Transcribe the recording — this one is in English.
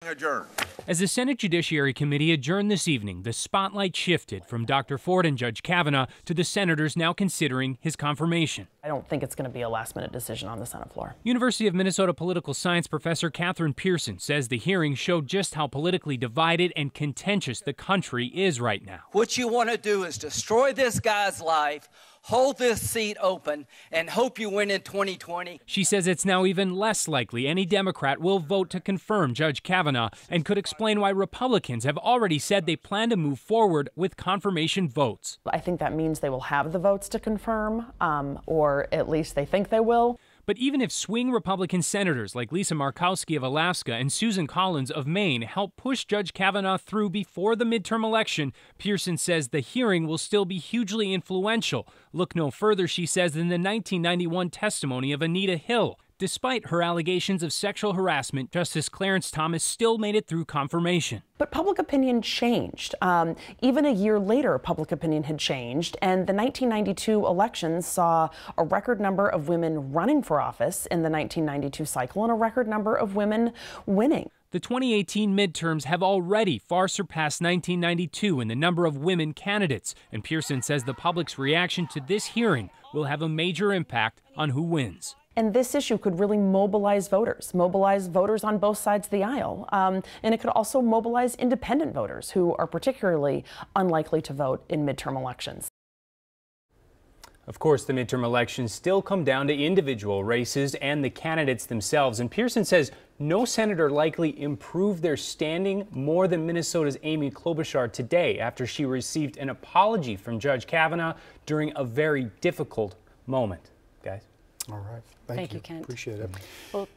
Adjourned. As the Senate Judiciary Committee adjourned this evening, the spotlight shifted from Dr. Ford and Judge Kavanaugh to the senators now considering his confirmation. I don't think it's going to be a last-minute decision on the Senate floor. University of Minnesota political science professor Catherine Pearson says the hearing showed just how politically divided and contentious the country is right now. What you want to do is destroy this guy's life, hold this seat open, and hope you win in 2020. She says it's now even less likely any Democrat will vote to confirm Judge Kavanaugh, and could explain why Republicans have already said they plan to move forward with confirmation votes. I think that means they will have the votes to confirm, or at least they think they will. But even if swing Republican senators like Lisa Murkowski of Alaska and Susan Collins of Maine help push Judge Kavanaugh through before the midterm election, Pearson says the hearing will still be hugely influential. Look no further, she says, than the 1991 testimony of Anita Hill. Despite her allegations of sexual harassment, Justice Clarence Thomas still made it through confirmation. But public opinion changed. Even a year later, public opinion had changed, and the 1992 elections saw a record number of women running for office in the 1992 cycle and a record number of women winning. The 2018 midterms have already far surpassed 1992 in the number of women candidates, and Pearson says the public's reaction to this hearing will have a major impact on who wins. And this issue could really mobilize voters on both sides of the aisle. And it could also mobilize independent voters who are particularly unlikely to vote in midterm elections. Of course, the midterm elections still come down to individual races and the candidates themselves. And Pearson says no senator likely improved their standing more than Minnesota's Amy Klobuchar today after she received an apology from Judge Kavanaugh during a very difficult moment. Guys. All right. Thank you, Kent. Appreciate it. Well,